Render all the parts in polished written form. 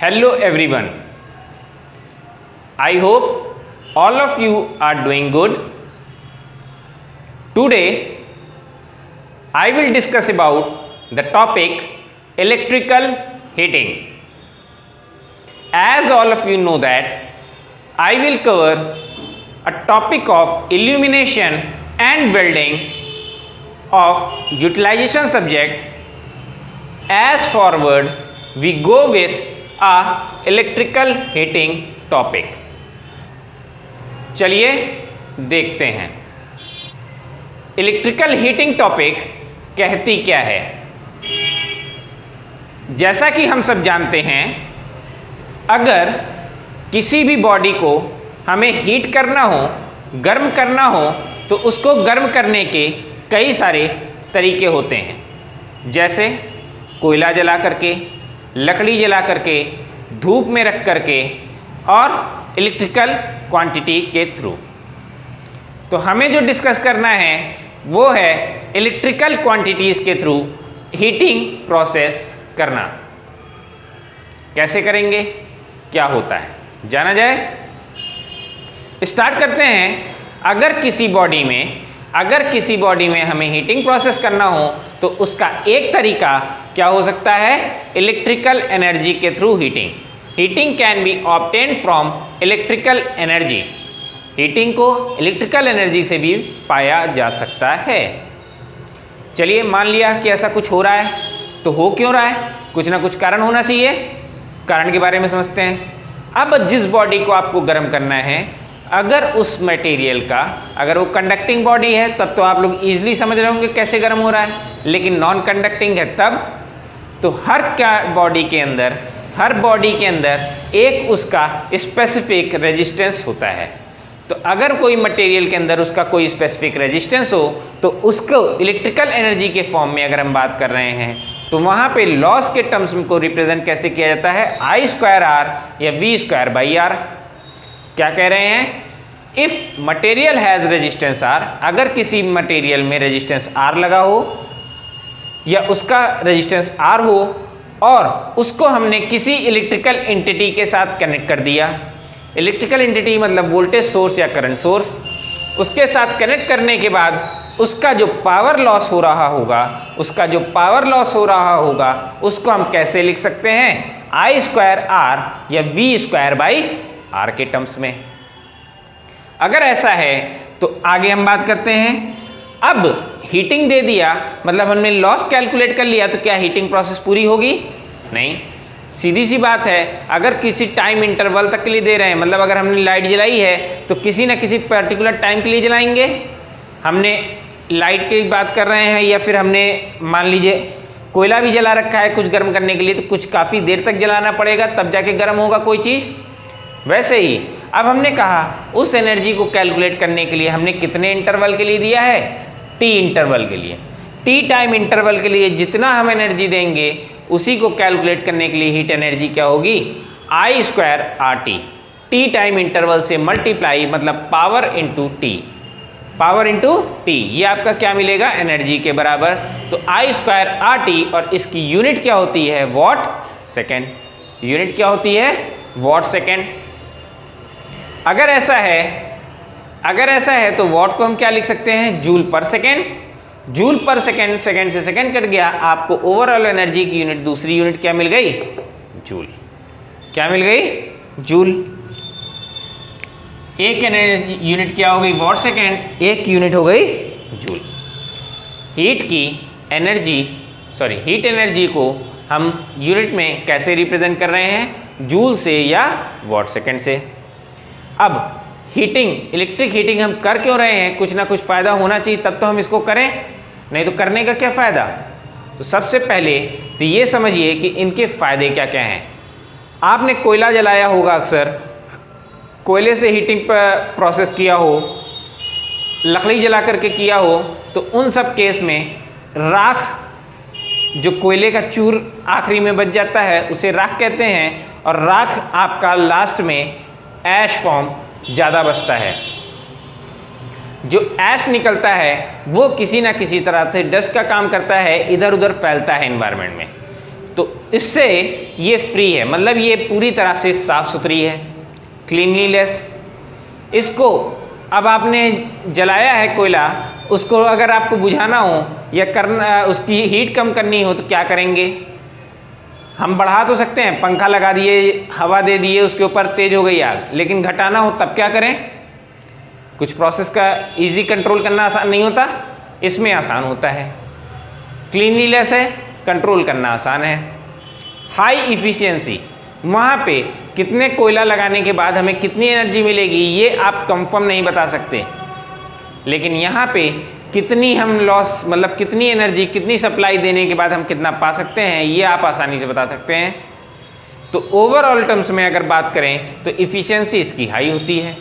Hello everyone. I hope all of you are doing good. Today I will discuss about the topic electrical heating. As all of you know that I will cover a topic of illumination and welding of utilization subject. As forward we go with a electrical heating topic. चलिए देखते हैं electrical heating topic कहती क्या है। जैसा कि हम सब जानते हैं, अगर किसी भी बॉडी को हमें हीट करना हो, गर्म करना हो, तो उसको गर्म करने के कई सारे तरीके होते हैं। जैसे कोयला जला करके, लकड़ी जला करके, धूप में रख करके और इलेक्ट्रिकल क्वांटिटी के थ्रू। तो हमें जो डिस्कस करना है वो है इलेक्ट्रिकल क्वांटिटीज़ के थ्रू हीटिंग प्रोसेस करना। कैसे करेंगे, क्या होता है, जाना जाए। स्टार्ट करते हैं। अगर किसी बॉडी में हमें हीटिंग प्रोसेस करना हो तो उसका एक तरीका क्या हो सकता है, इलेक्ट्रिकल एनर्जी के through heating. Heating can be obtain from electrical energy. Heating को इलेक्ट्रिकल एनर्जी से भी पाया जा सकता है। चलिए मान लिया कि ऐसा कुछ हो रहा है, तो हो क्यों रहा है, कुछ ना कुछ कारण होना चाहिए। कारण के बारे में समझते हैं। अब जिस बॉडी को आपको गर्म करना है, अगर उस मटेरियल का अगर वो कंडक्टिंग बॉडी है तब तो आप लोग ईजिली समझ रहे होंगे कैसे गर्म हो रहा है, लेकिन नॉन कंडक्टिंग है तब तो हर बॉडी के अंदर एक उसका स्पेसिफिक रेजिस्टेंस होता है। तो अगर कोई मटेरियल के अंदर उसका कोई स्पेसिफिक रेजिस्टेंस हो तो उसको इलेक्ट्रिकल एनर्जी के फॉर्म में अगर हम बात कर रहे हैं तो वहाँ पे लॉस के टर्म्स को रिप्रेजेंट कैसे किया जाता है, I²R या V²/R। क्या कह रहे हैं, if material has resistance R, अगर किसी मटेरियल में रेजिस्टेंस R लगा हो या उसका रेजिस्टेंस R हो और उसको हमने किसी इलेक्ट्रिकल एंटिटी के साथ कनेक्ट कर दिया। इलेक्ट्रिकल एंटिटी मतलब वोल्टेज सोर्स या करंट सोर्स। उसके साथ कनेक्ट करने के बाद उसका जो पावर लॉस हो रहा होगा उसको हम कैसे लिख सकते हैं, I²R या V²/R के टर्म्स में। अगर ऐसा है तो आगे हम बात करते हैं। अब हीटिंग दे दिया मतलब हमने लॉस कैलकुलेट कर लिया, तो क्या हीटिंग प्रोसेस पूरी होगी? नहीं। सीधी सी बात है, अगर किसी टाइम इंटरवल तक के लिए दे रहे हैं, मतलब अगर हमने लाइट जलाई है तो किसी ना किसी पर्टिकुलर टाइम के लिए जलाएंगे। हमने लाइट की बात कर रहे हैं या फिर हमने मान लीजिए कोयला भी जला रखा है कुछ गर्म करने के लिए, तो कुछ काफ़ी देर तक जलाना पड़ेगा तब जाके गर्म होगा कोई चीज़। वैसे ही अब हमने कहा उस एनर्जी को कैलकुलेट करने के लिए हमने कितने इंटरवल के लिए दिया है, T इंटरवल के लिए। T टाइम इंटरवल के लिए जितना हम एनर्जी देंगे उसी को कैलकुलेट करने के लिए हीट एनर्जी क्या होगी, I²RT। T टाइम इंटरवल से मल्टीप्लाई मतलब पावर इंटू T, ये आपका क्या मिलेगा, एनर्जी के बराबर। तो I²RT और इसकी यूनिट क्या होती है, वॉट सेकेंड। यूनिट क्या होती है, वॉट सेकेंड। अगर ऐसा है तो वॉट को हम क्या लिख सकते हैं, जूल पर सेकेंड। जूल पर सेकेंड, सेकेंड से सेकेंड कट गया, आपको ओवरऑल एनर्जी की यूनिट, दूसरी यूनिट क्या मिल गई, जूल। क्या मिल गई, जूल। एक एनर्जी यूनिट क्या हो गई, वॉट सेकेंड, एक यूनिट हो गई जूल। हीट एनर्जी को हम यूनिट में कैसे रिप्रेजेंट कर रहे हैं, जूल से या वॉट सेकेंड से। अब इलेक्ट्रिक हीटिंग हम कर क्यों रहे हैं, कुछ ना कुछ फ़ायदा होना चाहिए तब तो हम इसको करें, नहीं तो करने का क्या फ़ायदा। तो सबसे पहले तो ये समझिए कि इनके फ़ायदे क्या क्या हैं। आपने कोयला जलाया होगा, अक्सर कोयले से हीटिंग प्रोसेस किया हो, लकड़ी जला करके किया हो, तो उन सब केस में राख, जो कोयले का चूर आखिरी में बच जाता है उसे राख कहते हैं, और राख आपका लास्ट में ऐश फॉर्म ज़्यादा बचता है। जो ऐश निकलता है वो किसी ना किसी तरह से डस्ट का काम करता है, इधर उधर फैलता है एनवायरनमेंट में। तो इससे ये फ्री है, मतलब ये पूरी तरह से साफ सुथरी है, क्लीनलीनेस। इसको अब आपने जलाया है कोयला, उसको अगर आपको बुझाना हो या करना, उसकी हीट कम करनी हो तो क्या करेंगे? हम बढ़ा तो सकते हैं, पंखा लगा दिए, हवा दे दिए, उसके ऊपर तेज हो गई आग, लेकिन घटाना हो तब क्या करें? कुछ प्रोसेस का इजी कंट्रोल करना आसान नहीं होता, इसमें आसान होता है। क्लीनलीनेस है, कंट्रोल करना आसान है। हाई इफिशियंसी, वहाँ पे कितने कोयला लगाने के बाद हमें कितनी एनर्जी मिलेगी ये आप कंफर्म नहीं बता सकते, लेकिन यहाँ पे कितनी हम लॉस, मतलब कितनी एनर्जी, कितनी सप्लाई देने के बाद हम कितना पा सकते हैं ये आप आसानी से बता सकते हैं। तो ओवरऑल टर्म्स में अगर बात करें तो इफिशियंसी इसकी हाई होती है।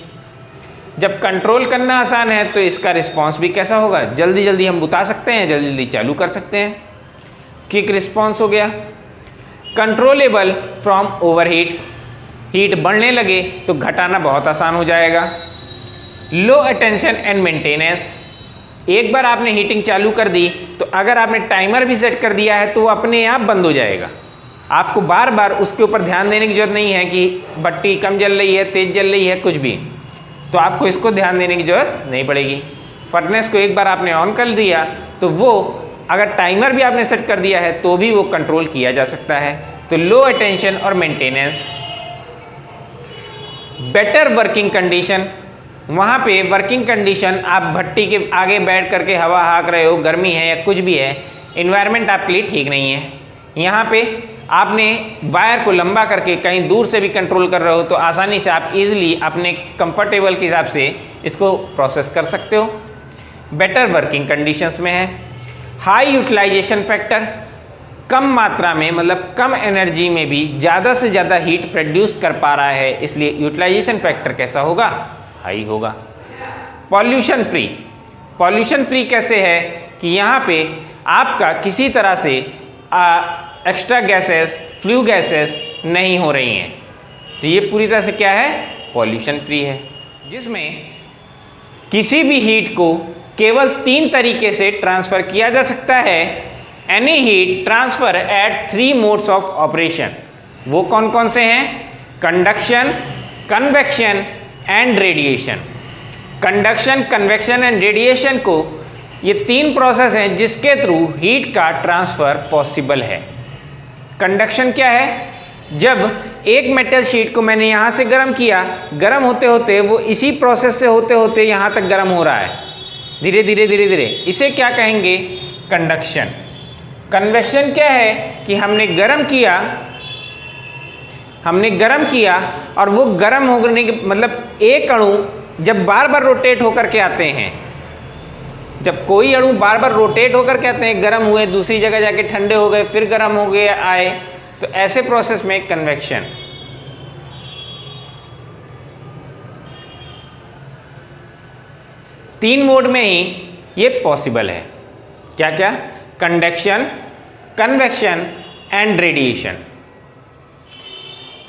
जब कंट्रोल करना आसान है तो इसका रिस्पांस भी कैसा होगा? जल्दी जल्दी हम बुता सकते हैं, जल्दी जल्दी चालू कर सकते हैं, क्विक रिस्पांस हो गया। कंट्रोलेबल फ्रॉम ओवरहीट, हीट बढ़ने लगे तो घटाना बहुत आसान हो जाएगा। लो अटेंशन एंड मेंटेनेंस, एक बार आपने हीटिंग चालू कर दी तो अगर आपने टाइमर भी सेट कर दिया है तो वो अपने आप बंद हो जाएगा। आपको बार बार उसके ऊपर ध्यान देने की जरूरत नहीं है कि भट्टी कम जल रही है, तेज जल रही है, कुछ भी, तो आपको इसको ध्यान देने की जरूरत नहीं पड़ेगी। फर्नेस को एक बार आपने ऑन कर दिया तो वो अगर टाइमर भी आपने सेट कर दिया है तो भी वो कंट्रोल किया जा सकता है। तो लो अटेंशन और मेंटेनेंस। बेटर वर्किंग कंडीशन, वहाँ पे वर्किंग कंडीशन, आप भट्टी के आगे बैठ करके हवा हाँक रहे हो, गर्मी है या कुछ भी है, इन्वायरमेंट आपके लिए ठीक नहीं है। यहाँ पे आपने वायर को लंबा करके कहीं दूर से भी कंट्रोल कर रहे हो तो आसानी से आप इजीली अपने कंफर्टेबल के हिसाब से इसको प्रोसेस कर सकते हो। बेटर वर्किंग कंडीशंस में है। हाई यूटिलाइजेशन फैक्टर, कम मात्रा में, मतलब कम एनर्जी में भी ज़्यादा से ज़्यादा हीट प्रोड्यूस कर पा रहा है, इसलिए यूटिलाइजेशन फैक्टर कैसा होगा? हाई होगा। पॉल्यूशन फ्री, पॉल्यूशन फ्री कैसे है कि यहाँ पे आपका किसी तरह से एक्स्ट्रा गैसेस, फ्लू गैसेस नहीं हो रही हैं, तो ये पूरी तरह से क्या है? पॉल्यूशन फ्री है, जिसमें किसी भी हीट को केवल 3 तरीके से ट्रांसफ़र किया जा सकता है। Any heat transfer at 3 modes of operation. वो कौन कौन से हैं? Conduction, convection and radiation. Conduction, convection and radiation को, ये 3 प्रोसेस हैं जिसके थ्रू हीट का ट्रांसफ़र पॉसिबल है। कंडक्शन क्या है? जब एक मेटल शीट को मैंने यहाँ से गर्म किया, गर्म होते होते वो इसी प्रोसेस से होते होते यहाँ तक गर्म हो रहा है, धीरे धीरे धीरे धीरे, इसे क्या कहेंगे? कंडक्शन। कन्वेक्शन क्या है कि हमने गर्म किया और वो गर्म होने के, मतलब एक अणु जब बार बार रोटेट होकर के आते हैं, जब कोई अणु बार बार रोटेट होकर के आते हैं, गर्म हुए, दूसरी जगह जाके ठंडे हो गए, फिर गर्म हो गए, आए, तो ऐसे प्रोसेस में कन्वेक्शन। तीन मोड में ही ये पॉसिबल है। क्या क्या? Conduction, convection and radiation.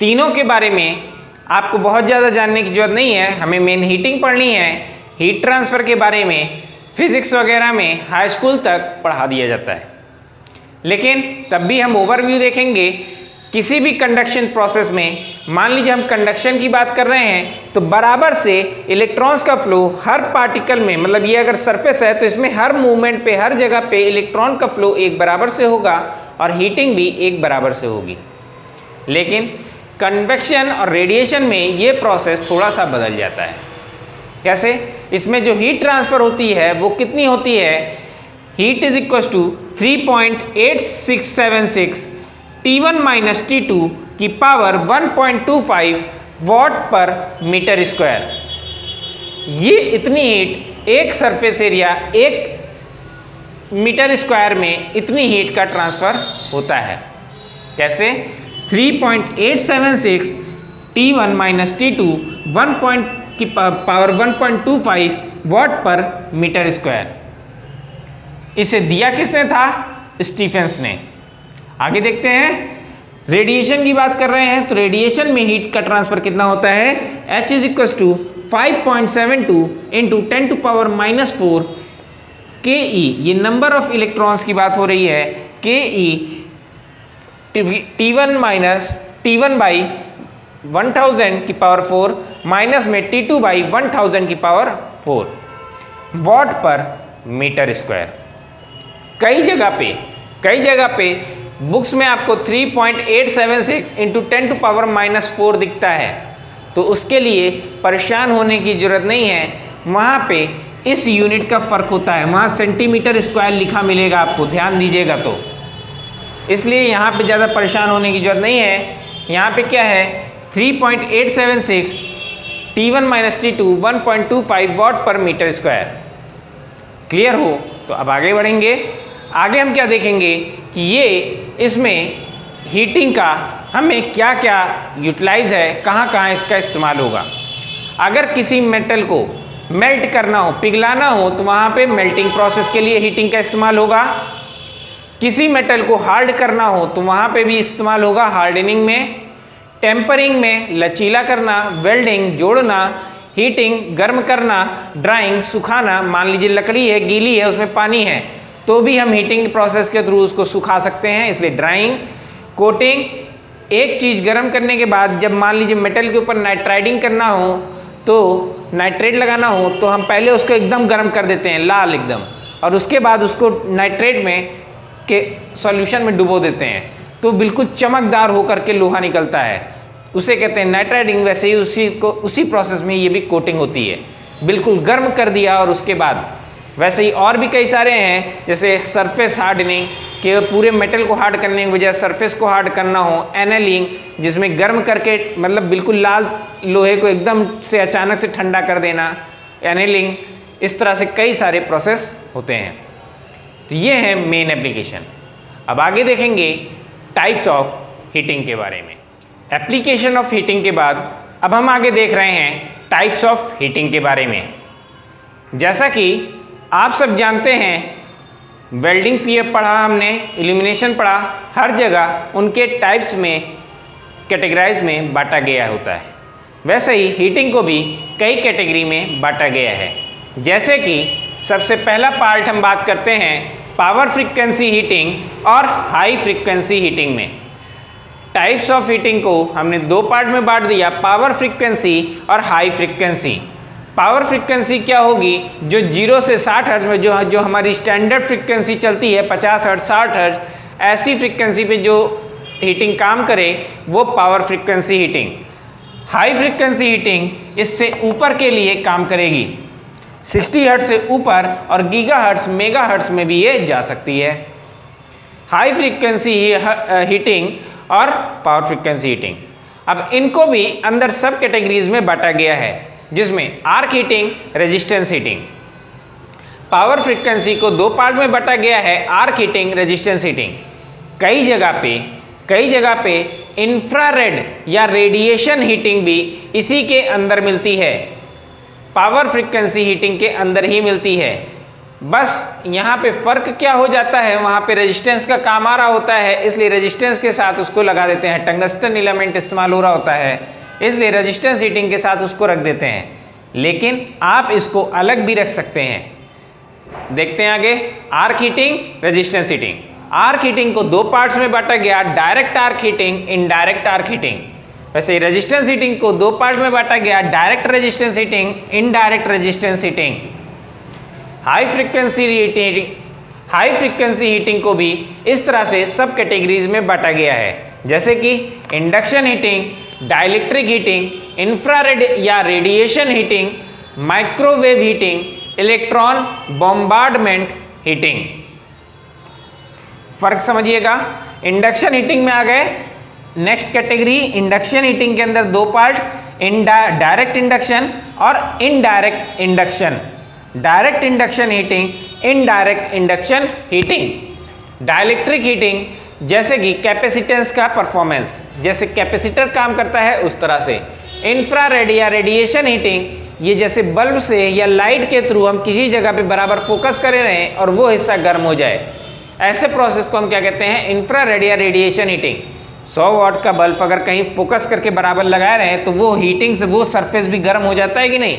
तीनों के बारे में आपको बहुत ज़्यादा जानने की जरूरत नहीं है, हमें मेन हीटिंग पढ़नी है। हीट ट्रांसफ़र के बारे में फिजिक्स वगैरह में हाई स्कूल तक पढ़ा दिया जाता है, लेकिन तब भी हम ओवरव्यू देखेंगे। किसी भी कंडक्शन प्रोसेस में, मान लीजिए हम कंडक्शन की बात कर रहे हैं, तो बराबर से इलेक्ट्रॉन्स का फ्लो हर पार्टिकल में, मतलब ये अगर सरफेस है तो इसमें हर मूवमेंट पे, हर जगह पे इलेक्ट्रॉन का फ्लो एक बराबर से होगा और हीटिंग भी एक बराबर से होगी। लेकिन कन्वेक्शन और रेडिएशन में ये प्रोसेस थोड़ा सा बदल जाता है। कैसे? इसमें जो हीट ट्रांसफ़र होती है वो कितनी होती है? Heat is equal to 3.8676 T1 minus T2 की power 1.25 watt per metre square. ये इतनी हीट एक सरफेस एरिया, एक मीटर स्क्वायर में इतनी हीट का ट्रांसफ़र होता है। कैसे? 3.876 T1 माइनस T2 की power 1.25 watt per metre square. इसे दिया किसने था? स्टीफेंस ने। आगे देखते हैं, रेडिएशन की बात कर रहे हैं तो रेडिएशन में हीट का ट्रांसफर कितना होता है? H is equal to 5.72 into 10⁻⁻⁴ KE। ये नंबर ऑफ इलेक्ट्रॉन्स की बात हो रही है। KE T1 minus T1 by 1000 की पावर 4 माइनस में T2 बाई 1000 की power 4 what per metre square. कई जगह पे बुक्स में आपको 3.876 इंटू 10 टू पावर माइनस 4 दिखता है, तो उसके लिए परेशान होने की जरूरत नहीं है। वहाँ पे इस यूनिट का फर्क होता है, वहाँ सेंटीमीटर स्क्वायर लिखा मिलेगा आपको, ध्यान दीजिएगा। तो इसलिए यहाँ पे ज़्यादा परेशान होने की जरूरत नहीं है। यहाँ पे क्या है 3.876 T1 minus T2 1.25 watt per metre square. Clear हो? तो अब आगे बढ़ेंगे। आगे हम क्या देखेंगे कि ये इसमें हीटिंग का हमें क्या क्या यूटिलाइज है, कहाँ कहाँ इसका इस्तेमाल होगा। अगर किसी मेटल को मेल्ट करना हो, पिघलाना हो, तो वहाँ पे मेल्टिंग प्रोसेस के लिए हीटिंग का इस्तेमाल होगा। किसी मेटल को हार्ड करना हो तो वहाँ पे भी इस्तेमाल होगा हार्डनिंग में, टेम्परिंग में, लचीला करना, वेल्डिंग, जोड़ना, हीटिंग, गर्म करना, ड्राइंग, सुखाना। मान लीजिए लकड़ी है, गीली है, उसमें पानी है, तो भी हम हीटिंग प्रोसेस के थ्रू उसको सुखा सकते हैं, इसलिए ड्राइंग, कोटिंग। एक चीज़ गर्म करने के बाद जब मान लीजिए मेटल के ऊपर नाइट्राइडिंग करना हो, तो नाइट्रेट लगाना हो, तो हम पहले उसको एकदम गर्म कर देते हैं, लाल एकदम, और उसके बाद उसको नाइट्रेट में के सॉल्यूशन में डुबो देते हैं, तो बिल्कुल चमकदार होकर के लोहा निकलता है, उसे कहते हैं नाइट्राइडिंग। वैसे ही उसी प्रोसेस में ये भी कोटिंग होती है, बिल्कुल गर्म कर दिया और उसके बाद। वैसे ही और भी कई सारे हैं, जैसे सरफेस हार्डनिंग, कि पूरे मेटल को हार्ड करने की बजाय सरफेस को हार्ड करना हो, एनेलिंग, जिसमें गर्म करके मतलब बिल्कुल लाल लोहे को एकदम से अचानक से ठंडा कर देना, एनेलिंग। इस तरह से कई सारे प्रोसेस होते हैं। तो ये है मेन एप्लीकेशन। अब आगे देखेंगे टाइप्स ऑफ हीटिंग के बारे में। एप्लीकेशन ऑफ हीटिंग के बाद अब हम आगे देख रहे हैं टाइप्स ऑफ हीटिंग के बारे में। जैसा कि आप सब जानते हैं, वेल्डिंग पीएफ पढ़ा हमने, इल्यूमिनेशन पढ़ा, हर जगह उनके टाइप्स में कैटेगराइज में बांटा गया होता है। वैसे ही हीटिंग को भी कई कैटेगरी में बांटा गया है। जैसे कि सबसे पहला पार्ट हम बात करते हैं पावर फ्रीक्वेंसी हीटिंग और हाई फ्रीक्वेंसी हीटिंग में। टाइप्स ऑफ हीटिंग को हमने दो पार्ट में बांट दिया, पावर फ्रीक्वेंसी और हाई फ्रीक्वेंसी। पावर फ्रीक्वेंसी क्या होगी? जो 0 से 60 हर्ट्ज में जो हमारी स्टैंडर्ड फ्रीक्वेंसी चलती है 50 हर्ट्ज 60 हर्ट्ज, ऐसी फ्रीक्वेंसी पे जो हीटिंग काम करे वो power frequency heating. High frequency heating इससे ऊपर के लिए काम करेगी, 60 हर्ट्ज से ऊपर और गीगाहर्ट्ज मेगाहर्ट्ज में भी ये जा सकती है। हाई फ्रीक्वेंसी हीटिंग और पावर फ्रीक्वेंसी हीटिंग, अब इनको भी अंदर सब कैटेगरीज में बांटा गया है, जिसमें arc heating, resistance heating. Power frequency को दो पार्ट में बांटा गया है, आर्क हीटिंग, रेजिस्टेंस हीटिंग। कई जगह पे इंफ्रारेड या रेडिएशन हीटिंग भी इसी के अंदर मिलती है, पावर फ्रीक्वेंसी हीटिंग के अंदर ही मिलती है। बस यहाँ पे फर्क क्या हो जाता है, वहाँ पे रेजिस्टेंस का काम आ रहा होता है, इसलिए रेजिस्टेंस के साथ उसको लगा देते हैं। टंगस्टन इलेमेंट इस्तेमाल हो रहा होता है, इसलिए रेजिस्टेंस हीटिंग के साथ उसको रख देते हैं। लेकिन आप इसको अलग भी रख सकते हैं। देखते हैं आगे, arc heating, resistance heating. Arc heating को दो पार्ट्स में बांटा गया, direct arc heating, indirect arc heating. वैसे रेजिस्टेंस हीटिंग को दो पार्ट में बांटा गया, direct resistance heating, indirect resistance heating. High frequency heating को भी इस तरह से सब कैटेगरीज में बांटा गया है, जैसे कि induction heating, dielectric heating, infrared या radiation heating, microwave heating, electron bombardment heating. फर्क समझिएगा। इंडक्शन हीटिंग में आ गए, नेक्स्ट कैटेगरी इंडक्शन हीटिंग के अंदर दो पार्ट, डायरेक्ट इंडक्शन और indirect induction. Direct induction heating, indirect induction heating. Dielectric heating जैसे कि कैपेसिटेंस का परफॉर्मेंस, जैसे कैपेसिटर काम करता है उस तरह से। इंफ्रारेड या रेडिएशन हीटिंग, ये जैसे बल्ब से या लाइट के थ्रू हम किसी जगह पे बराबर फोकस करे रहें और वो हिस्सा गर्म हो जाए, ऐसे प्रोसेस को हम क्या कहते हैं? इंफ्रारेड या रेडिएशन हीटिंग। 100 वाट का बल्ब अगर कहीं फोकस करके बराबर लगाए रहे तो वो हीटिंग से वो सरफेस भी गर्म हो जाता है कि नहीं?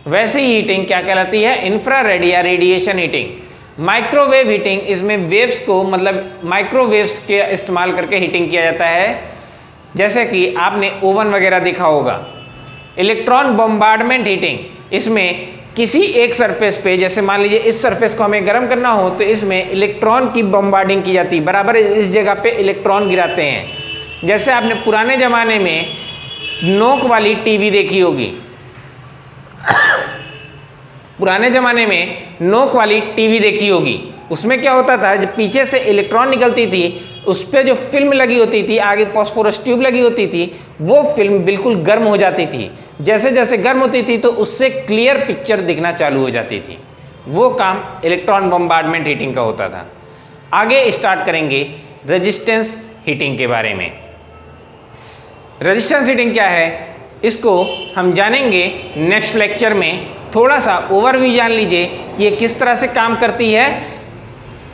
वैसे ही हीटिंग क्या कहलाती है? इंफ्रारेड या रेडिएशन हीटिंग। माइक्रोवेव हीटिंग, इसमें वेव्स को मतलब माइक्रोवेव्स के इस्तेमाल करके हीटिंग किया जाता है, जैसे कि आपने ओवन वगैरह देखा होगा। इलेक्ट्रॉन बम्बार्डमेंट हीटिंग, इसमें किसी एक सरफेस पे, जैसे मान लीजिए इस सरफेस को हमें गर्म करना हो तो इसमें इलेक्ट्रॉन की बम्बार्डिंग की जाती है, बराबर इस जगह पे इलेक्ट्रॉन गिराते हैं। जैसे आपने पुराने ज़माने में नोक वाली टीवी देखी होगी, पुराने ज़माने में नोक वाली टीवी देखी होगी, उसमें क्या होता था, जब पीछे से इलेक्ट्रॉन निकलती थी उस पर जो फिल्म लगी होती थी, आगे फॉस्फोरस ट्यूब लगी होती थी, वो फिल्म बिल्कुल गर्म हो जाती थी। जैसे जैसे गर्म होती थी तो उससे क्लियर पिक्चर दिखना चालू हो जाती थी। वो काम इलेक्ट्रॉन बम्बार्डमेंट हीटिंग का होता था। आगे स्टार्ट करेंगे रेजिस्टेंस हीटिंग के बारे में। रेजिस्टेंस हीटिंग क्या है, इसको हम जानेंगे नेक्स्ट लेक्चर में। थोड़ा सा ओवरव्यू जान लीजिए कि ये किस तरह से काम करती है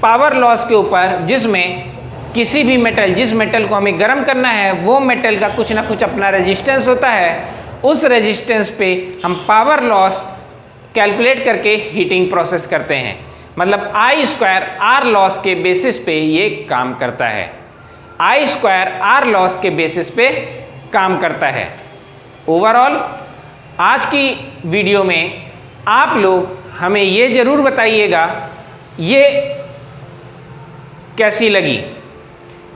पावर लॉस के ऊपर, जिसमें किसी भी मेटल, जिस मेटल को हमें गर्म करना है वो मेटल का कुछ ना कुछ अपना रेजिस्टेंस होता है। उस रेजिस्टेंस पे हम पावर लॉस कैलकुलेट करके हीटिंग प्रोसेस करते हैं। मतलब I स्क्वायर आर लॉस के बेसिस पे ये काम करता है। I स्क्वायर आर लॉस के बेसिस पे काम करता है। ओवरऑल आज की वीडियो में आप लोग हमें ये ज़रूर बताइएगा ये कैसी लगी,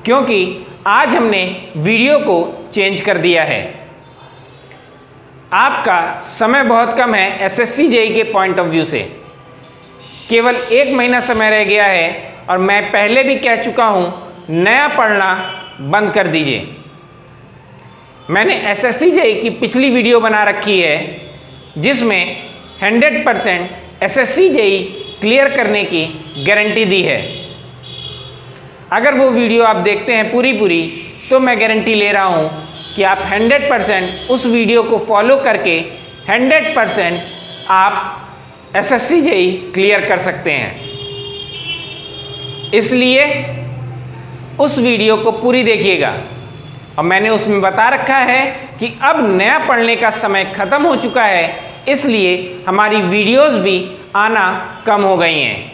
क्योंकि आज हमने वीडियो को चेंज कर दिया है। आपका समय बहुत कम है SSC JEE के पॉइंट ऑफ व्यू से, केवल 1 महीना समय रह गया है और मैं पहले भी कह चुका हूं नया पढ़ना बंद कर दीजिए। मैंने SSC JEE की पिछली वीडियो बना रखी है जिसमें 100% SSC JEE क्लियर करने की गारंटी दी है। अगर वो वीडियो आप देखते हैं पूरी तो मैं गारंटी ले रहा हूं कि आप 100% उस वीडियो को फॉलो करके 100% आप SSC JEE क्लियर कर सकते हैं। इसलिए उस वीडियो को पूरी देखिएगा। और मैंने उसमें बता रखा है कि अब नया पढ़ने का समय ख़त्म हो चुका है, इसलिए हमारी वीडियोस भी आना कम हो गई हैं।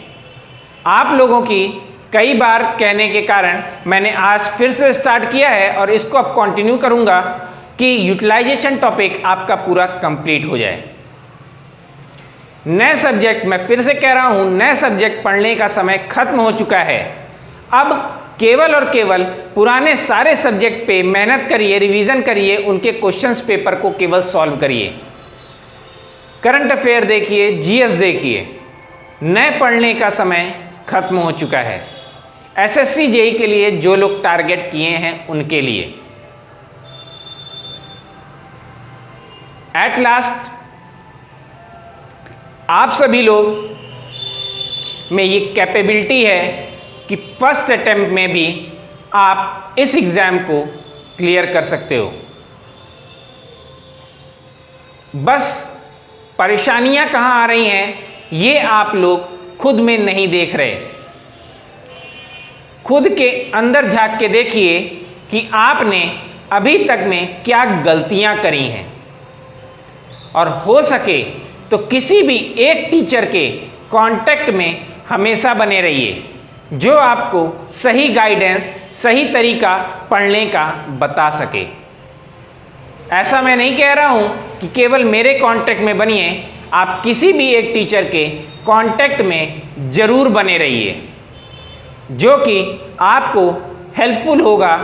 आप लोगों की कई बार कहने के कारण मैंने आज फिर से स्टार्ट किया है और इसको अब कंटिन्यू करूंगा कि यूटिलाइजेशन टॉपिक आपका पूरा कंप्लीट हो जाए। नए सब्जेक्ट, मैं फिर से कह रहा हूं, नए सब्जेक्ट पढ़ने का समय खत्म हो चुका है। अब केवल और केवल पुराने सारे सब्जेक्ट पे मेहनत करिए, रिवीजन करिए, उनके क्वेश्चंस पेपर को केवल सॉल्व करिए। करंट अफेयर देखिए, GS देखिए। नए पढ़ने का समय खत्म हो चुका है। SSC JEE के लिए जो लोग टारगेट किए हैं उनके लिए। एट लास्ट आप सभी लोग में ये कैपेबिलिटी है कि फर्स्ट अटेम्प्ट में भी आप इस एग्जाम को क्लियर कर सकते हो। बस परेशानियां कहां आ रही हैं ये आप लोग खुद में नहीं देख रहे। खुद के अंदर झांक के देखिए कि आपने अभी तक में क्या गलतियां करी हैं, और हो सके तो किसी भी एक टीचर के कांटेक्ट में हमेशा बने रहिए जो आपको सही गाइडेंस, सही तरीका पढ़ने का बता सके। ऐसा मैं नहीं कह रहा हूं कि केवल मेरे कांटेक्ट में बनिए, आप किसी भी एक टीचर के कांटेक्ट में जरूर बने रहिए जो कि आपको हेल्पफुल होगा।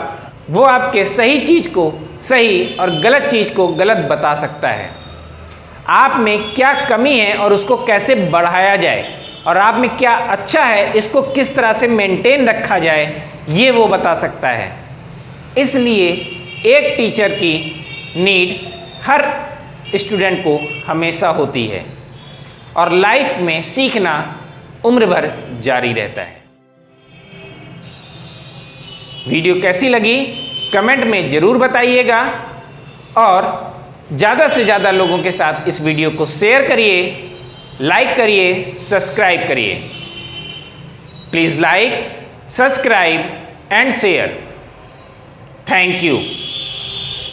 वो आपके सही चीज़ को सही और गलत चीज़ को गलत बता सकता है। आप में क्या कमी है और उसको कैसे बढ़ाया जाए, और आप में क्या अच्छा है इसको किस तरह से मेंटेन रखा जाए, ये वो बता सकता है। इसलिए एक टीचर की नीड हर स्टूडेंट को हमेशा होती है और लाइफ में सीखना उम्र भर जारी रहता है। वीडियो कैसी लगी कमेंट में ज़रूर बताइएगा और ज़्यादा से ज़्यादा लोगों के साथ इस वीडियो को शेयर करिए, लाइक करिए, सब्सक्राइब करिए। Please like, subscribe and share. Thank you.